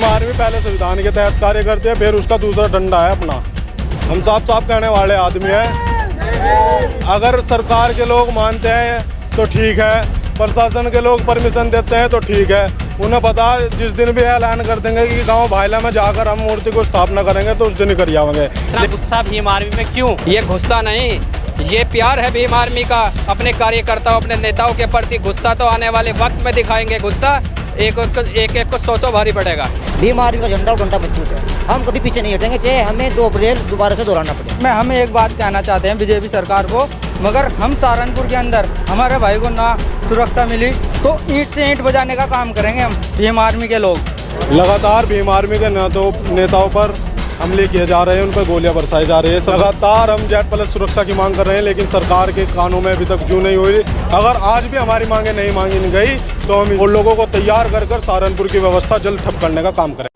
Army पहले संविधान के तहत कार्य करते हैं, फिर उसका दूसरा डंडा है अपना। हम साफ साफ कहने वाले आदमी हैं। अगर सरकार के लोग मानते हैं तो ठीक है, प्रशासन के लोग परमिशन देते हैं तो ठीक है। उन्हें पता जिस दिन भी ऐलान कर देंगे कि गांव भाईला में जाकर हम मूर्ति को स्थापना करेंगे तो उस दिन ही कर जाएंगे। गुस्सा भीम आर्मी में क्यों? ये गुस्सा नहीं, ये प्यार है भीम आर्मी का अपने कार्यकर्ताओं, अपने नेताओं के प्रति। गुस्सा तो आने वाले वक्त में दिखाएंगे। गुस्सा एक को 100 भारी पड़ेगा। भीम आर्मी का झंडा और डंडा मजबूत है, हम कभी पीछे नहीं हटेंगे, चाहे हमें 2 अप्रैल दोबारा से दोहराना पड़े। हम एक बात कहना चाहते हैं बीजेपी सरकार को, मगर हम सहारनपुर के अंदर हमारे भाई को ना सुरक्षा मिली तो ईंट से ईंट बजाने का काम करेंगे हम भीम आर्मी के लोग। लगातार भीम आर्मी के नेताओं पर हमले किए जा रहे हैं, उन पर गोलियां बरसाई जा रही है। लगातार हम Z+ सुरक्षा की मांग कर रहे हैं, लेकिन सरकार के कानों में अभी तक जू नहीं हुई। अगर आज भी हमारी मांगे नहीं मांगी गई तो हम उन लोगों को तैयार कर सहारनपुर की व्यवस्था जल्द ठप करने का काम करें।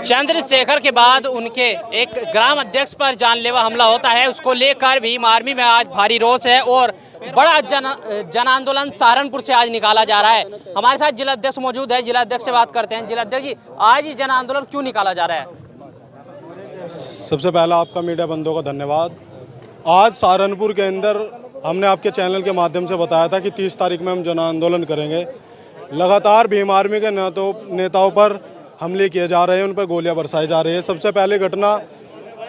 चंद्रशेखर के बाद उनके एक ग्राम अध्यक्ष पर जानलेवा हमला होता है, उसको लेकर भीम आर्मी में आज भारी रोष है और बड़ा जन आंदोलन सहारनपुर से आज निकाला जा रहा है। हमारे साथ जिला अध्यक्ष मौजूद है, जिला अध्यक्ष से बात करते हैं। जिला अध्यक्ष जी, आज ये जन आंदोलन क्यों निकाला जा रहा है? सबसे पहला आपका मीडिया बंधुओं का धन्यवाद। आज सहारनपुर के अंदर हमने आपके चैनल के माध्यम से बताया था कि 30 तारीख में हम जन आंदोलन करेंगे। लगातार भीम आर्मी के नेताओं पर हमले किए जा रहे हैं, उन पर गोलियां बरसाई जा रही है। सबसे पहले घटना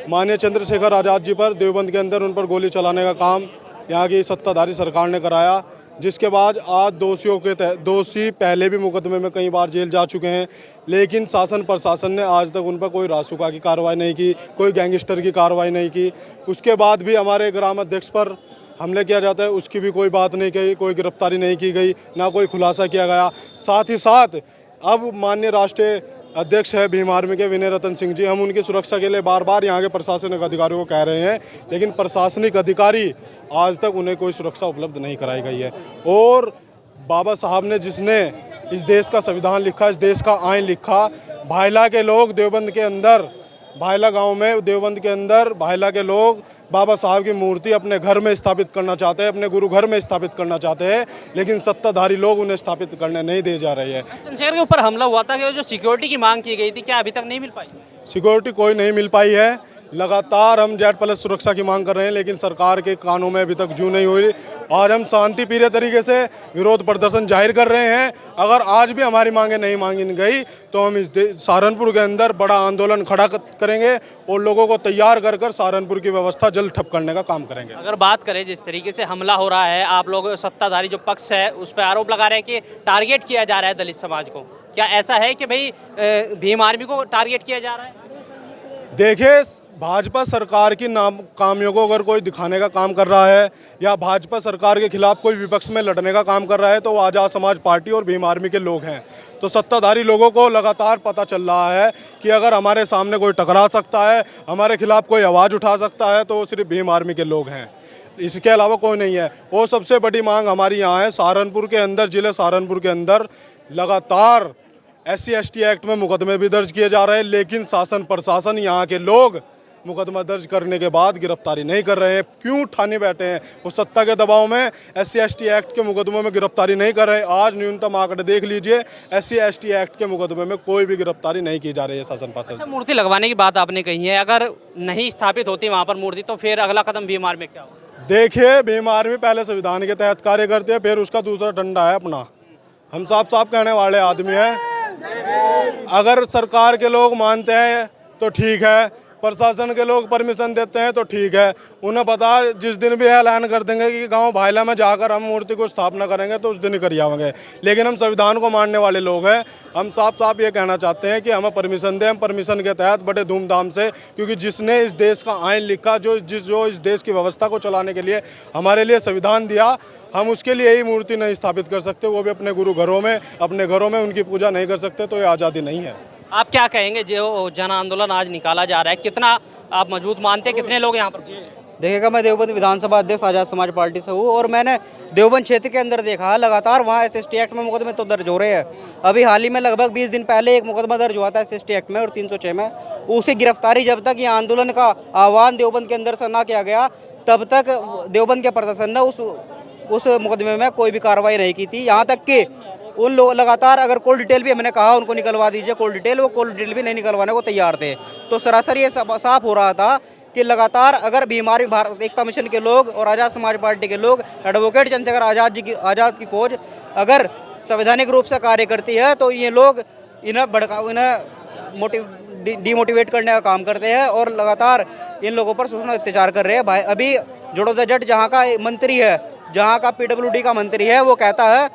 माननीय चंद्रशेखर आज़ाद जी पर देवबंद के अंदर उन पर गोली चलाने का काम यहाँ की सत्ताधारी सरकार ने कराया, जिसके बाद आज दोषी पहले भी मुकदमे में कई बार जेल जा चुके हैं, लेकिन शासन प्रशासन ने आज तक उन पर कोई रासुका की कार्रवाई नहीं की, कोई गैंगस्टर की कार्रवाई नहीं की। उसके बाद भी हमारे ग्राम अध्यक्ष पर हमले किया जाता है, उसकी भी कोई बात नहीं कही, कोई गिरफ्तारी नहीं की गई, ना कोई खुलासा किया गया। साथ ही साथ अब माननीय राष्ट्रीय अध्यक्ष है भीम आर्मी के विनय रतन सिंह जी, हम उनकी सुरक्षा के लिए बार बार यहाँ के प्रशासनिक अधिकारियों को कह रहे हैं, लेकिन प्रशासनिक अधिकारी आज तक उन्हें कोई सुरक्षा उपलब्ध नहीं कराई गई है। और बाबा साहब ने जिसने इस देश का संविधान लिखा, इस देश का आइन लिखा, भाईला के लोग देवबंद के अंदर, भाईला गांव में देवबंद के अंदर भाईला के लोग बाबा साहब की मूर्ति अपने घर में स्थापित करना चाहते हैं, अपने गुरु घर में स्थापित करना चाहते हैं, लेकिन सत्ताधारी लोग उन्हें स्थापित करने नहीं दे जा रहे हैं। चंद्रशेखर के ऊपर हमला हुआ था कि जो सिक्योरिटी की मांग की गई थी, क्या अभी तक नहीं मिल पाई? सिक्योरिटी कोई नहीं मिल पाई है। लगातार हम Z+ सुरक्षा की मांग कर रहे हैं, लेकिन सरकार के कानों में अभी तक जू नहीं हुई। और हम शांतिप्रिय तरीके से विरोध प्रदर्शन जाहिर कर रहे हैं। अगर आज भी हमारी मांगे नहीं मांगी गई तो हम इस सहारनपुर के अंदर बड़ा आंदोलन खड़ा करेंगे और लोगों को तैयार कर सहारनपुर की व्यवस्था जल्द ठप करने का काम करेंगे। अगर बात करें जिस तरीके से हमला हो रहा है, आप लोग सत्ताधारी जो पक्ष है उस पर आरोप लगा रहे हैं कि टारगेट किया जा रहा है दलित समाज को, क्या ऐसा है कि भाई भीम आर्मी को टारगेट किया जा रहा है? देखिए, भाजपा सरकार की नाकामियों को अगर कोई दिखाने का काम कर रहा है या भाजपा सरकार के खिलाफ कोई विपक्ष में लड़ने का काम कर रहा है तो वो आज़ाद समाज पार्टी और भीम आर्मी के लोग हैं। तो सत्ताधारी लोगों को लगातार पता चल रहा है कि अगर हमारे सामने कोई टकरा सकता है, हमारे खिलाफ कोई आवाज़ उठा सकता है तो वो सिर्फ भीम आर्मी के लोग हैं, इसके अलावा कोई नहीं है। वो सबसे बड़ी मांग हमारी यहाँ है। सहारनपुर के अंदर, जिले सहारनपुर के अंदर लगातार SC/ST एक्ट में मुकदमे भी दर्ज किए जा रहे हैं, लेकिन शासन प्रशासन यहाँ के लोग मुकदमा दर्ज करने के बाद गिरफ्तारी नहीं कर रहे हैं। क्यों ठाने बैठे हैं? वो सत्ता के दबाव में SC/ST एक्ट के मुकदमों में गिरफ्तारी नहीं कर रहे हैं। आज न्यूनतम आंकड़े देख लीजिए, SC/ST एक्ट के मुकदमे में कोई भी गिरफ्तारी नहीं की जा रही है शासन प्रशासन। मूर्ति लगवाने की बात आपने कही है, अगर नहीं स्थापित होती वहाँ पर मूर्ति तो फिर अगला कदम भीम आर्मी में क्या होगा? देखिए, भीम आर्मी पहले संविधान के तहत कार्य करते हैं, फिर उसका दूसरा डंडा है अपना। हम साफ साफ कहने वाले आदमी हैं। अगर सरकार के लोग मानते हैं तो ठीक है, प्रशासन के लोग परमिशन देते हैं तो ठीक है। उन्हें पता जिस दिन भी ऐलान कर देंगे कि गांव भाईला में जाकर हम मूर्ति को स्थापना करेंगे तो उस दिन ही कर जाएंगे, लेकिन हम संविधान को मानने वाले लोग हैं। हम साफ साफ ये कहना चाहते हैं कि हमें परमिशन दें। हम परमिशन के तहत बड़े धूमधाम से, क्योंकि जिसने इस देश का आइन लिखा, जो इस देश की व्यवस्था को चलाने के लिए हमारे लिए संविधान दिया, हम उसके लिए ही मूर्ति नहीं स्थापित कर सकते, वो भी अपने गुरु घरों में, अपने घरों में उनकी पूजा नहीं कर सकते, तो ये आज़ादी नहीं है। आप क्या कहेंगे जो जन आंदोलन आज निकाला जा रहा है, कितना आप मजबूत मानते हैं? कितने लोग यहाँ पर? देखिएगा, मैं देवबंद विधानसभा अध्यक्ष आज़ाद समाज पार्टी से हूँ और मैंने देवबंद क्षेत्र के अंदर देखा है लगातार वहाँ SC/ST एक्ट में मुकदमे तो दर्ज हो रहे हैं। अभी हाल ही में लगभग 20 दिन पहले एक मुकदमा दर्ज हुआ था SC/ST एक्ट में और 306 में। उसी गिरफ्तारी जब तक ये आंदोलन का आह्वान देवबंद के अंदर से ना किया गया, तब तक देवबंद के प्रशासन ने उस मुकदमे में कोई भी कार्रवाई नहीं की थी। यहाँ तक कि उन लोग लगातार अगर कोल डिटेल भी हमने कहा उनको निकलवा दीजिए कोल डिटेल, वो कोल डिटेल भी नहीं निकलवाने को तैयार थे। तो सरासर ये साफ हो रहा था कि लगातार अगर बीमारी भारत एकता मिशन के लोग और आज़ाद समाज पार्टी के लोग, एडवोकेट चंद्रशेखर आज़ाद की फौज अगर संवैधानिक रूप से कार्य करती है तो ये लोग इन्हें डिमोटिवेट करने का काम करते हैं और लगातार इन लोगों पर शोषण अत्याचार कर रहे हैं। भाई अभी जोड़ोदा जट जहाँ का मंत्री है, जहाँ का PWD का मंत्री है, वो कहता है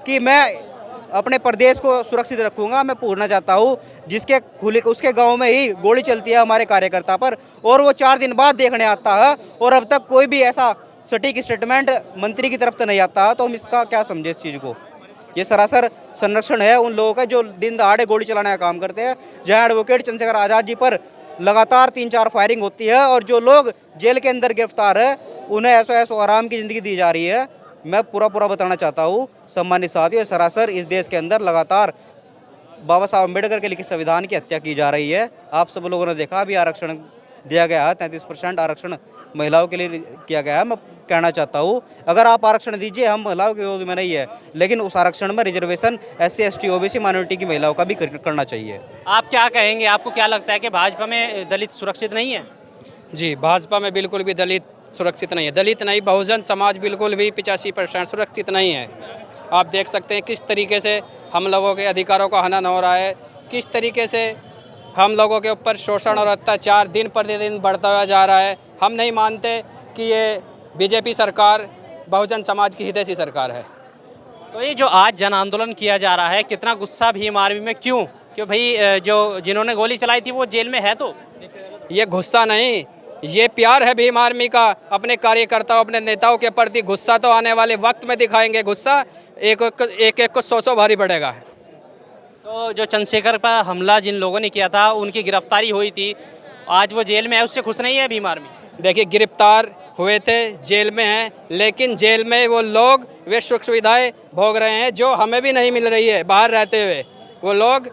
कि मैं अपने प्रदेश को सुरक्षित रखूंगा। मैं पूछना चाहता हूँ जिसके उसके गांव में ही गोली चलती है हमारे कार्यकर्ता पर और वो 4 दिन बाद देखने आता है और अब तक कोई भी ऐसा सटीक स्टेटमेंट मंत्री की तरफ से नहीं आता, तो हम इसका क्या समझे इस चीज़ को। ये सरासर संरक्षण है उन लोगों का जो दिन दहाड़े गोली चलाने का काम करते हैं। जहाँ एडवोकेट चंद्रशेखर आज़ाद जी पर लगातार 3-4 फायरिंग होती है और जो लोग जेल के अंदर गिरफ्तार है उन्हें ऐसो आराम की ज़िंदगी दी जा रही है। मैं पूरा बताना चाहता हूँ सम्मानित साथियों, सरासर इस देश के अंदर लगातार बाबा साहब अम्बेडकर के लिखित संविधान की हत्या की जा रही है। आप सब लोगों ने देखा अभी आरक्षण दिया गया है, 33% आरक्षण महिलाओं के लिए किया गया है। मैं कहना चाहता हूँ अगर आप आरक्षण दीजिए, हम महिलाओं के विरोध में नहीं है, लेकिन उस आरक्षण में reservation SC ST OBC minority की महिलाओं का भी करना चाहिए। आप क्या कहेंगे, आपको क्या लगता है कि भाजपा में दलित सुरक्षित नहीं है? जी, भाजपा में बिल्कुल भी दलित सुरक्षित नहीं है। दलित नहीं, बहुजन समाज बिल्कुल भी 85% सुरक्षित नहीं है। आप देख सकते हैं किस तरीके से हम लोगों के अधिकारों का हनन हो रहा है, किस तरीके से हम लोगों के ऊपर शोषण और अत्याचार दिन प्रतिदिन बढ़ता हुआ जा रहा है। हम नहीं मानते कि ये BJP सरकार बहुजन समाज की हितैषी सरकार है। तो ये जो आज जन आंदोलन किया जा रहा है, कितना गुस्सा भीम आर्मी में, क्यों? क्यों भाई जो जिन्होंने गोली चलाई थी वो जेल में है, तो ये गुस्सा नहीं, ये प्यार है भीम आर्मी का अपने कार्यकर्ताओं, अपने नेताओं के प्रति। गुस्सा तो आने वाले वक्त में दिखाएंगे, गुस्सा एक को 100 भारी पड़ेगा। तो जो चंद्रशेखर पर हमला जिन लोगों ने किया था उनकी गिरफ्तारी हुई थी, आज वो जेल में है, उससे खुश नहीं है भीम आर्मी? देखिए, गिरफ्तार हुए थे, जेल में हैं, लेकिन जेल में वो लोग वे सुख सुविधाएँ भोग रहे हैं जो हमें भी नहीं मिल रही है। बाहर रहते हुए वो लोग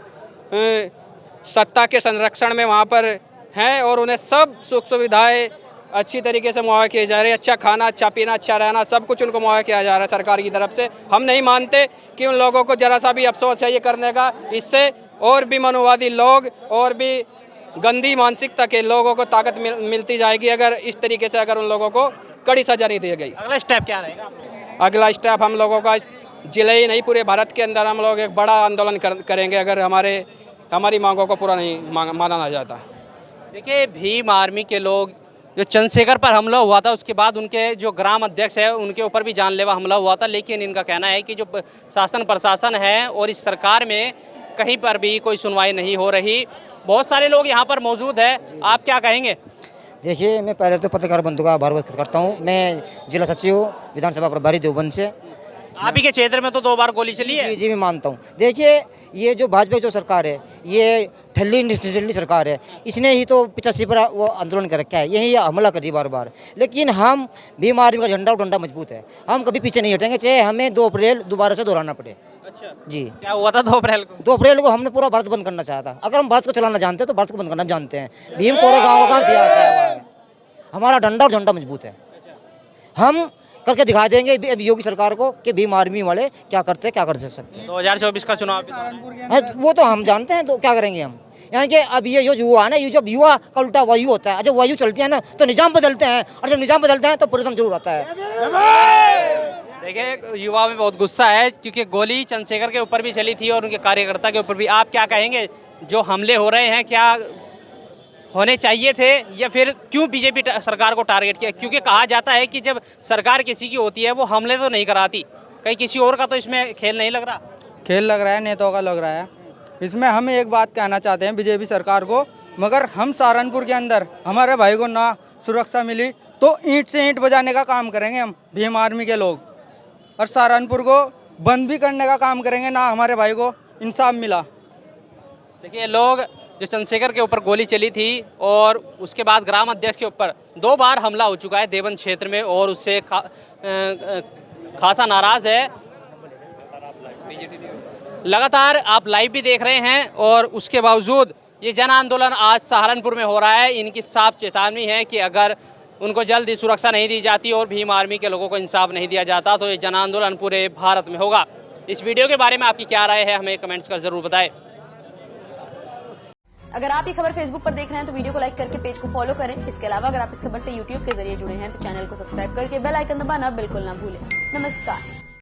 सत्ता के संरक्षण में वहाँ पर हैं और उन्हें सब सुख सुविधाएँ अच्छी तरीके से मुहैया किए जा रहे हैं। अच्छा खाना, अच्छा पीना, अच्छा रहना, सब कुछ उनको मुहैया किया जा रहा है सरकार की तरफ से। हम नहीं मानते कि उन लोगों को जरा सा भी अफसोस है ये करने का। इससे और भी मनोवादी लोग और भी गंदी मानसिकता के लोगों को ताकत मिलती जाएगी अगर इस तरीके से अगर उन लोगों को कड़ी सजा नहीं दी गई। अगला स्टेप क्या रहेगा? अगला स्टेप हम लोगों का जिले ही नहीं पूरे भारत के अंदर हम लोग एक बड़ा आंदोलन करेंगे अगर हमारी मांगों को पूरा नहीं माना ना जाता। देखिए, भीम आर्मी के लोग, जो चंद्रशेखर पर हमला हुआ था उसके बाद उनके जो ग्राम अध्यक्ष है उनके ऊपर भी जानलेवा हमला हुआ था, लेकिन इनका कहना है कि जो शासन प्रशासन है और इस सरकार में कहीं पर भी कोई सुनवाई नहीं हो रही। बहुत सारे लोग यहाँ पर मौजूद हैं, आप क्या कहेंगे? देखिए, मैं पहले तो पत्रकार बंधु का आभार व्यक्त करता हूँ। मैं जिला सचिव विधानसभा प्रभारी देवबंद से। आप ही के क्षेत्र में तो 2 बार गोली चली है। जी, मैं मानता हूँ। देखिए, ये जो भाजपा की जो सरकार है, ये ठल्ली सरकार है। इसने ही तो 85 पर वो आंदोलन कर रखा है, यही हमला करी बार। लेकिन हम भीम आर्मी का झंडा और डंडा मजबूत है, हम कभी पीछे नहीं हटेंगे, चाहे हमें 2 अप्रैल दोबारा से दोहराना पड़े। अच्छा जी, क्या हुआ था 2 अप्रैल को? 2 अप्रैल को हमने पूरा भारत बंद करना चाहा था। अगर हम भारत को चलाना जानते हैं तो भारत को बंद करना जानते हैं। भीम कोरे गाँव का इतिहास है, हमारा डंडा और झंडा मजबूत है। हम करके दिखा देंगे योगी सरकार को कि भीम आर्मी वाले क्या करते हैं, क्या कर सकते हैं। 2024 का चुनाव वो तो हम जानते हैं, तो क्या करेंगे हम। यानी कि अब ये जो युवा है ना, ये जब युवा का उल्टा वायु होता है, जब वायु चलती है ना तो निजाम बदलते हैं, और जब निजाम बदलते हैं तो परिवर्तन जरूर आता है। देखिए, युवा में बहुत गुस्सा है क्योंकि गोली चंद्रशेखर के ऊपर भी चली थी और उनके कार्यकर्ता के ऊपर भी। आप क्या कहेंगे, जो हमले हो रहे हैं क्या होने चाहिए थे या फिर क्यों बीजेपी सरकार को टारगेट किया? क्योंकि कहा जाता है कि जब सरकार किसी की होती है वो हमले तो नहीं कराती, कहीं किसी और का तो इसमें खेल नहीं लग रहा? खेल लग रहा है, नेताओं का लग रहा है। इसमें हम एक बात कहना चाहते हैं बीजेपी सरकार को, मगर हम सहारनपुर के अंदर हमारे भाई को ना सुरक्षा मिली तो ईंट से ईंट बजाने का काम करेंगे हम भीम आर्मी के लोग, और सहारनपुर को बंद भी करने का काम करेंगे ना हमारे भाई को इंसाफ मिला। देखिए, लोग जो चंद्रशेखर के ऊपर गोली चली थी और उसके बाद ग्राम अध्यक्ष के ऊपर 2 बार हमला हो चुका है देवबंद क्षेत्र में और उससे खासा नाराज़ है। लगातार आप लाइव भी देख रहे हैं और उसके बावजूद ये जन आंदोलन आज सहारनपुर में हो रहा है। इनकी साफ चेतावनी है कि अगर उनको जल्दी सुरक्षा नहीं दी जाती और भीम आर्मी के लोगों को इंसाफ नहीं दिया जाता तो ये जन आंदोलन पूरे भारत में होगा। इस वीडियो के बारे में आपकी क्या राय है, हमें कमेंट्स कर जरूर बताएं। अगर आप ये खबर फेसबुक पर देख रहे हैं तो वीडियो को लाइक करके पेज को फॉलो करें। इसके अलावा अगर आप इस खबर से यूट्यूब के जरिए जुड़े हैं तो चैनल को सब्सक्राइब करके बेल आइकन दबाना बिल्कुल ना भूलें। नमस्कार।